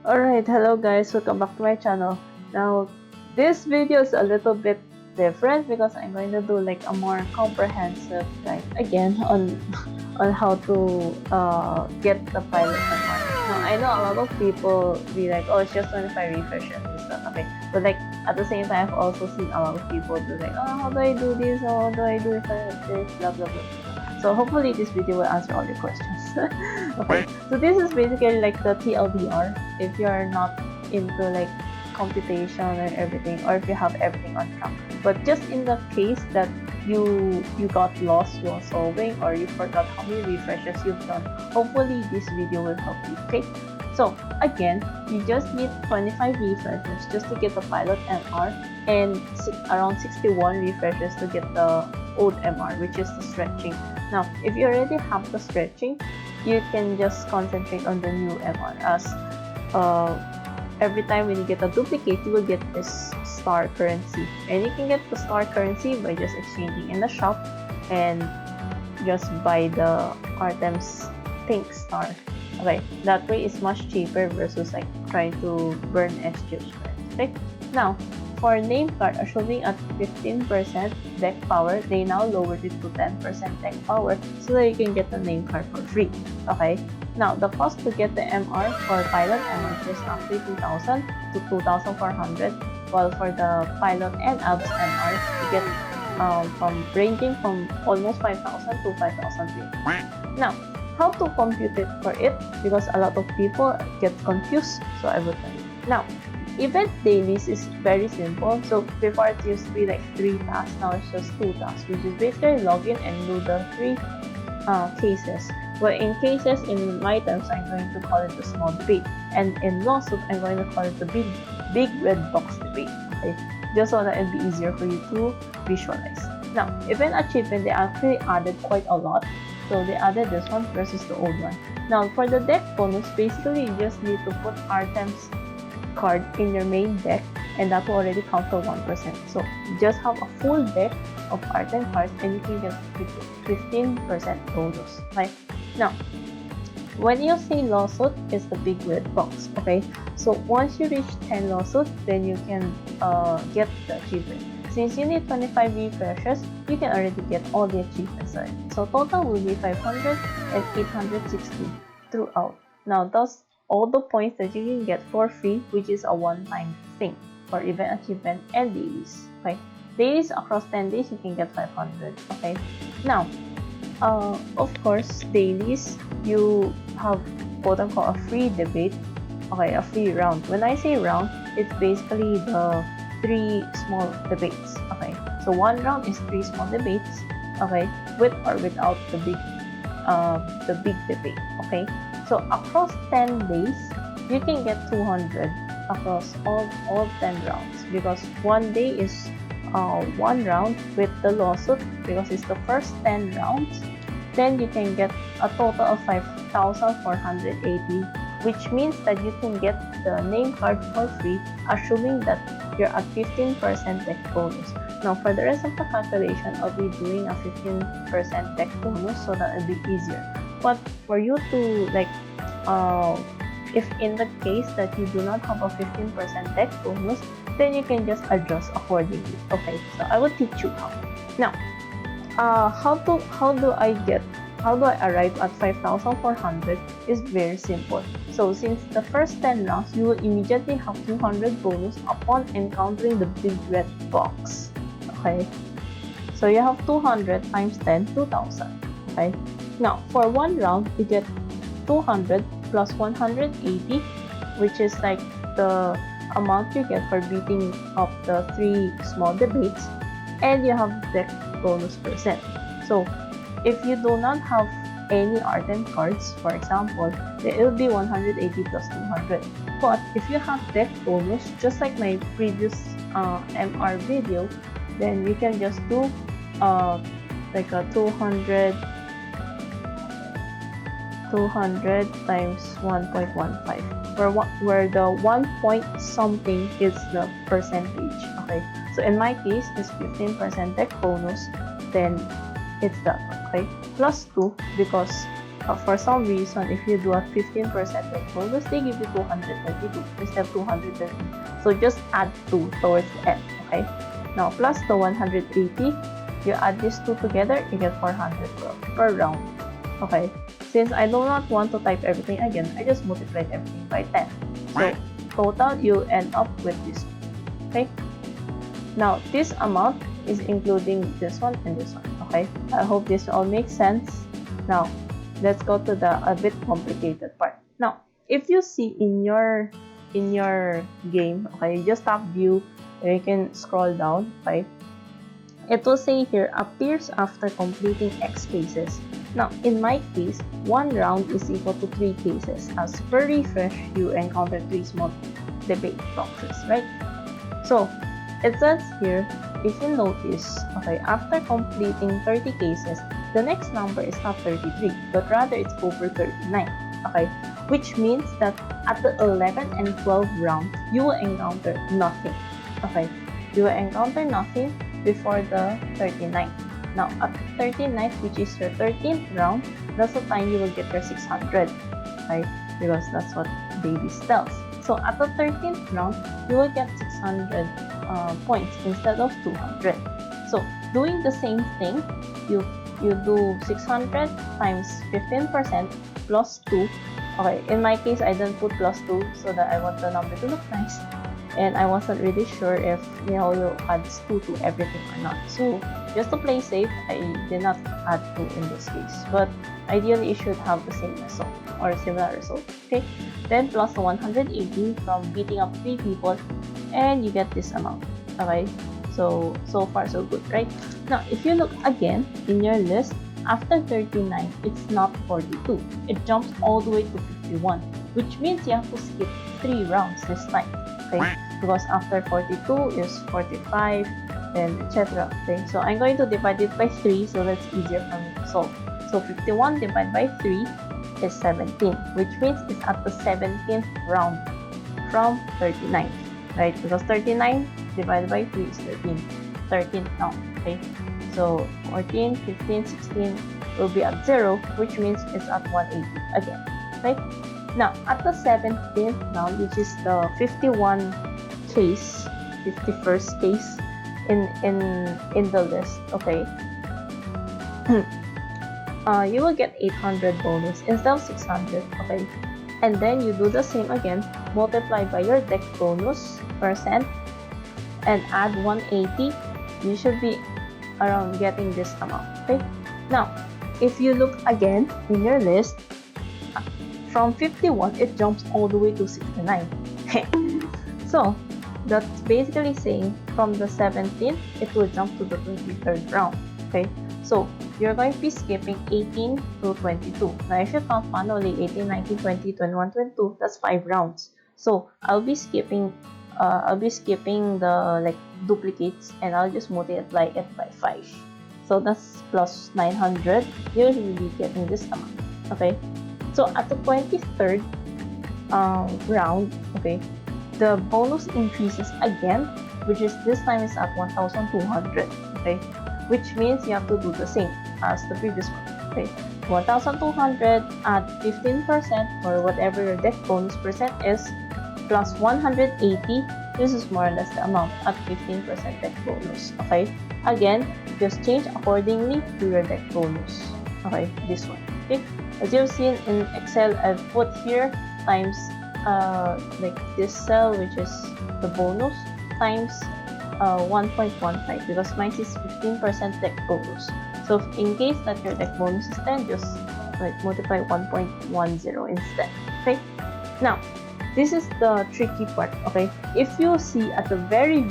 Alright, hello guys, welcome back to my channel. Now, this video is a little bit different because I'm going to do like a more comprehensive guide again on how to get the pilot MR. Now, I know a lot of people be like, oh, it's just 25 refreshes and stuff. Okay, but like at the same time, I've also seen a lot of people do like, oh, how do I do this? How do I do this? Blah blah blah. So hopefully this video will answer all your questions. Okay, so this is basically like the TLDR if you are not into like computation and everything, or if you have everything on track. But just in the case that you got lost while solving, or you forgot how many refreshes you've done, hopefully this video will help you. Okay, so again, you just need 25 refreshes just to get the pilot MR, and around 61 refreshes to get the old MR, which is the stretching. Now, if you already have the stretching, you can just concentrate on the new MR, as every time when you get a duplicate, you will get this star currency, and you can get the star currency by just exchanging in the shop and just buy the Artem's pink star. Okay, that way it's much cheaper versus like trying to burn SGH. Okay, now for name card, assuming at 15% deck power, they now lowered it to 10% deck power so that you can get the name card for free. Okay, now the cost to get the MR for pilot MR is actually 2,000 to 2,400, while for the pilot and ABS MR, you get ranging from almost 5,000 to 5,003. Now, how to compute it for it, because a lot of people get confused, so I will tell you. Now, event dailies is very simple. So before it used to be like 3 tasks, now it's just 2 tasks, which is basically log in and do the 3 cases. Well, in cases, in my terms, I'm going to call it the small debate, and in lawsuit, I'm going to call it the big red box debate. Okay, just so that it'll be easier for you to visualize. Now, event achievement, they actually added quite a lot. So they added this one versus the old one. Now, for the deck bonus, basically you just need to put Artem's card in your main deck, and that will already count for 1%. So you just have a full deck of Artem cards, and you can get 15% bonus. Right? Now, when you say lawsuit, it's the big red box. Okay, so once you reach 10 lawsuits, then you can get the achievement. Since you need 25 refreshes, you can already get all the achievements. Right? So total will be 500 and 860 throughout. Now that's all the points that you can get for free, which is a one-time thing for event achievement and dailies. Okay, dailies across 10 days you can get 500. Okay, now of course dailies you have quote-unquote a free debate. Okay, a free round. When I say round, it's basically the 3 small debates. Okay, so one round is 3 small debates. Okay, with or without the big debate. Okay, so across 10 days, you can get 200 across all 10 rounds, because one day is one round with the lawsuit, because it's the first 10 rounds. Then you can get a total of 5,480, which means that you can get the name card for free, assuming that you're at 15% deck bonus. Now, for the rest of the calculation, I'll be doing a 15% deck bonus so that it'll be easier. But for you to like, if in the case that you do not have a 15% deck bonus, then you can just adjust accordingly. Okay, so I will teach you how. Now, how do I arrive at 5,400 is very simple. So since the first 10 rounds, you will immediately have 200 bonus upon encountering the big red box. Okay, so you have 200 times 10, 2,000. Okay, now for one round you get 200 plus 180, which is like the amount you get for beating up the 3 small debates, and you have deck bonus percent. So if you do not have any Artem cards, for example, then it will be 180 plus 200. But if you have deck bonus, just like my previous MR video, then you can just do like a 200 times 1.15, where the 1 point something is the percentage. Okay, so in my case, it's 15% deck bonus, then it's that. Okay, plus 2, because for some reason, if you do a 15% like bonus, they give you 222 instead of 230. So just add 2 towards the end, okay? Now, plus the 180, you add these two together, you get 400 per round, okay? Since I do not want to type everything again, I just multiplied everything by 10. So, total, you end up with this, okay? Now, this amount is including this one and this one, okay? I hope this all makes sense. Now, let's go to the a bit complicated part. Now, if you see in your game, okay, you just tap view, and you can scroll down, right? It will say here, appears after completing X cases. Now, in my case, 1 round is equal to 3 cases. As per refresh, you encounter 3 small debate boxes, right? So, it says here, if you notice, okay, after completing 30 cases, the next number is not 33, but rather it's over 39, okay? Which means that at the 11 and 12 round, you will encounter nothing, okay? You will encounter nothing before the 39th. Now, at the 39th, which is your 13th round, that's the time you will get your 600, right? Because that's what Davies tells. So, at the 13th round, you will get 600 points instead of 200. So, doing the same thing, you do 600 times 15% plus 2. Okay, in my case, I didn't put plus 2 so that I want the number to look nice. And I wasn't really sure if, you know, you add 2 to everything or not. So, just to play safe, I did not add 2 in this case. But ideally, it should have the same result or similar result. Okay, then plus the 180 from beating up 3 people, and you get this amount. Okay, so far so good, right? Now, if you look again in your list, after 39, it's not 42. It jumps all the way to 51, which means you have to skip 3 rounds this time. Okay, because after 42 is 45, and etc. Okay, so I'm going to divide it by 3 so that's easier for me to solve. So 51 divided by 3 is 17, which means it's at the 17th round from 39, right? Because 39 divided by 3 is 13. 13th now, okay? So 14, 15, 16 will be at 0, which means it's at 180 again, right? Now, at the 17th round, which is the 51 case, 51st case in the list, okay? You will get 800 bonus instead of 600, okay? And then you do the same again, multiply by your deck bonus percent and add 180. You should be around getting this amount, okay? Now, if you look again in your list, from 51, it jumps all the way to 69. So, that's basically saying from the 17th, it will jump to the 23rd round, okay? So, you're going to be skipping 18 to 22. Now, if you count manually, 18, 19, 20, 21, 22, that's 5 rounds. So, I'll be skipping the duplicates, and I'll just multiply it by 5. So, that's plus 900. You'll be getting this amount, okay? So, at the 23rd round, okay, the bonus increases again, which is this time is at 1,200, okay, which means you have to do the same as the previous one, okay, 1,200, add 15% or whatever your deck bonus percent is, plus 180, this is more or less the amount at 15% deck bonus, okay. Again, just change accordingly to your deck bonus, okay, this one, okay. As you've seen in Excel, I've put here times like this cell, which is the bonus, times 1.15, because mine is 15% deck bonus. So in case that your deck bonus is 10, just multiply 1.10 instead, okay? Now, this is the tricky part, okay? If you see at the very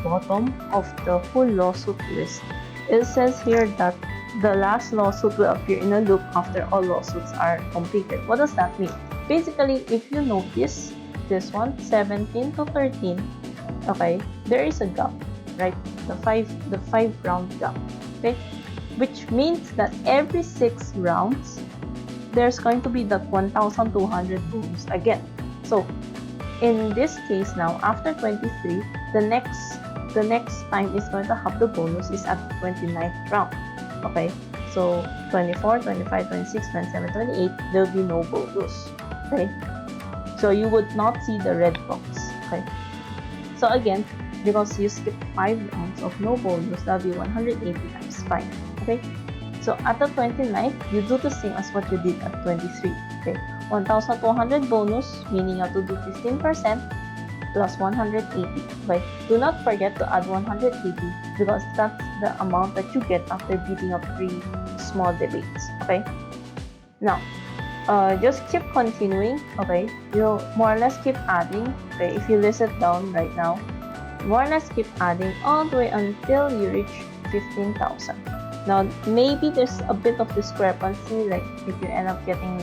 bottom of the full lawsuit list, it says here that the last lawsuit will appear in a loop after all lawsuits are completed. What does that mean? Basically, if you notice this one, 17 to 13, okay, there is a gap, right? The five round gap, okay? Which means that every 6 rounds, there's going to be that 1,200 bonus again. So, in this case now, after 23, the next time is going to have the bonus is at the 29th round. Okay, So 24, 25, 26, 27, 28, there'll be no bonus. Okay, so you would not see the red box. Okay, so again, because you skip 5 rounds of no bonus, that'll be 180 times 5. Okay, so at the 29th, you do the same as what you did at 23. Okay, 1,200 bonus, meaning you have to do 15% plus 180. Okay, do not forget to add 180 because that's the amount that you get after beating up 3 small debates. Okay, now just keep continuing. Okay, you more or less keep adding. Okay, if you list it down right now, more or less keep adding all the way until you reach 15,000. Now maybe there's a bit of discrepancy, like if you end up getting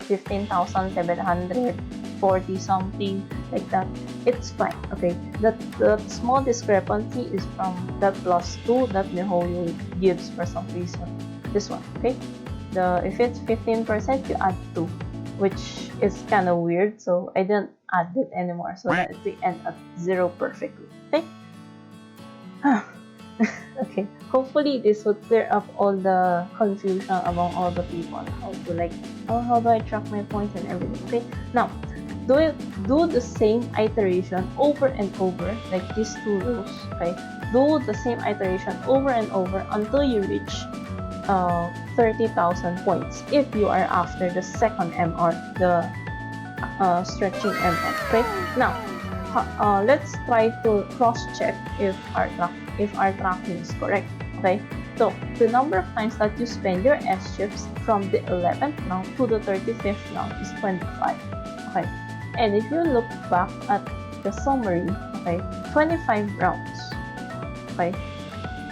15,740 something like that, it's fine. Okay, that small discrepancy is from that +2 that Mihoyo gives for some reason. This one, okay, if it's 15%, you add 2, which is kind of weird, so I didn't add it anymore, so that they end at 0 perfectly. Okay. Okay, hopefully this would clear up all the confusion among all the people, how to like, how do I track my points and everything. Okay, now do the same iteration over and over, like these 2 rows. Okay, do the same iteration over and over until you reach 30,000 points if you are after the second MR, the stretching MR. Okay, now let's try to cross-check if our tracking is correct. Okay, so the number of times that you spend your S chips from the 11th round to the 35th round is 25. Okay, and if you look back at the summary, okay, 25 rounds. Okay,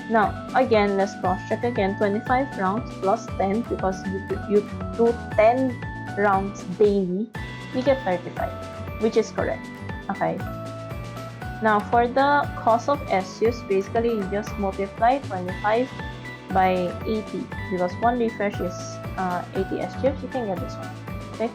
now again, let's cross-check again. 25 rounds plus 10, because you do 10 rounds daily, you get 35, which is correct. Okay, now for the cost of SUs, basically you just multiply 25 by 80, because 1 refresh is 80 S chips. You can get this one. Okay,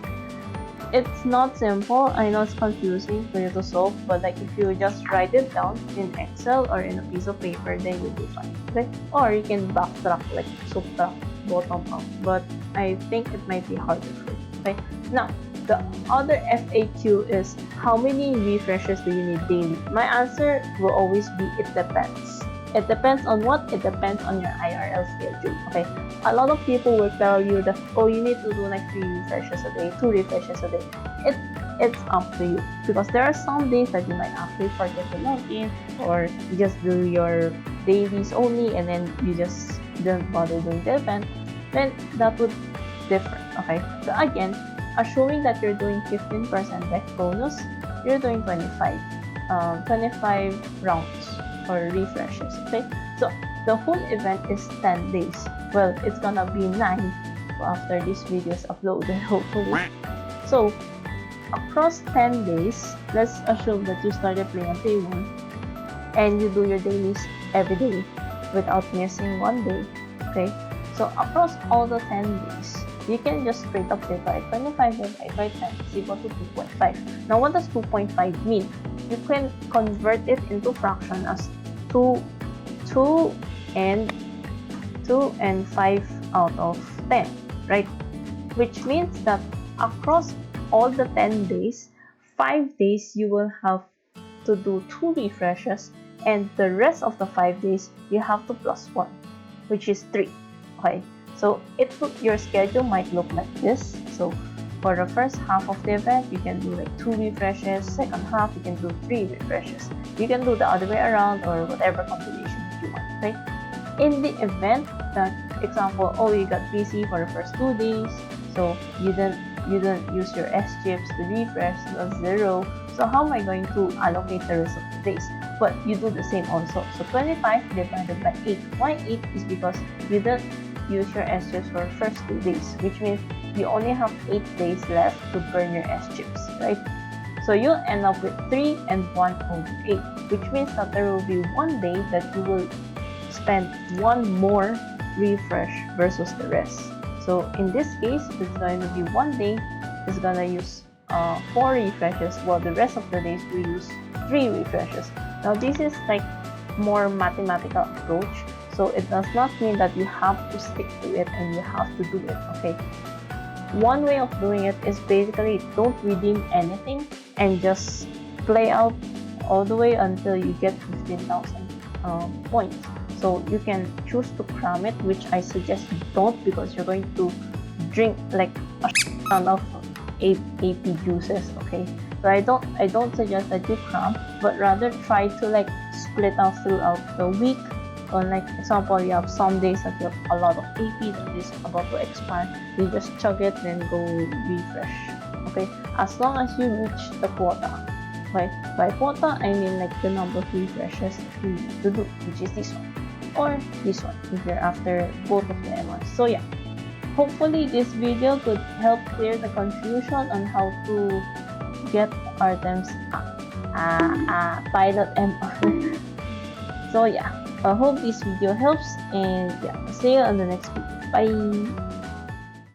it's not simple. I know it's confusing for you to solve, but like if you just write it down in Excel or in a piece of paper, then you'll be fine. Okay, or you can backtrack, like subtract bottom up, but I think it might be harder for you. Okay, now the other FAQ is, how many refreshes do you need daily? My answer will always be, it depends. It depends on what? It depends on your IRL schedule. Okay, a lot of people will tell you that, oh, you need to do like 3 refreshes a day, 2 refreshes a day. It's up to you, because there are some days that you might actually forget to log in, or you just do your dailies only and then you just don't bother doing the event. Then that would differ. Okay, so again, assuming that you're doing 15% deck bonus, you're doing 25 rounds or refreshes. Okay, so the whole event is 10 days. Well, it's gonna be 9 after this video is uploaded, hopefully. So across 10 days, let's assume that you started playing on day 1 and you do your dailies every day without missing 1 day. Okay, so across all the 10 days, you can just straight up divide 25 divided by 10 is equal to 2.5. Now, what does 2.5 mean? You can convert it into fraction as 2 and 5 out of 10, right? Which means that across all the 10 days, 5 days you will have to do 2 refreshes, and the rest of the 5 days you have to plus 1, which is 3. Okay, so your schedule might look like this. So for the first half of the event, you can do like 2 refreshes. Second half, you can do 3 refreshes. You can do the other way around, or whatever combination you want, right? In the event that, example, oh, you got busy for the first 2 days, so you didn't use your S chips to refresh, that's 0. So how am I going to allocate the rest of the days? But you do the same also. So 25 divided by 8. Why 8? Is because you didn't use your S chips for the first 2 days, which means you only have 8 days left to burn your S chips, right? So you'll end up with 3 and 1 over 8, which means that there will be 1 day that you will spend 1 more refresh versus the rest. So in this case, it's going to be 1 day is gonna use 4 refreshes, while the rest of the days we use 3 refreshes. Now this is like more mathematical approach. So it does not mean that you have to stick to it and you have to do it, okay? One way of doing it is basically don't redeem anything and just play out all the way until you get 15,000 points. So you can choose to cram it, which I suggest you don't, because you're going to drink like a ton of AP juices, okay? So I don't suggest that you cram, but rather try to like split out throughout the week. On like example, you have some days that you have a lot of AP that is about to expire. You just chug it, then go refresh. Okay, as long as you reach the quota. Okay, by quota I mean like the number of refreshes you need to do, which is this one or this one if you're after both of them. So yeah, hopefully this video could help clear the confusion on how to get Artem's Pilot MR. So yeah, I hope this video helps, and yeah, see you on the next video. Bye.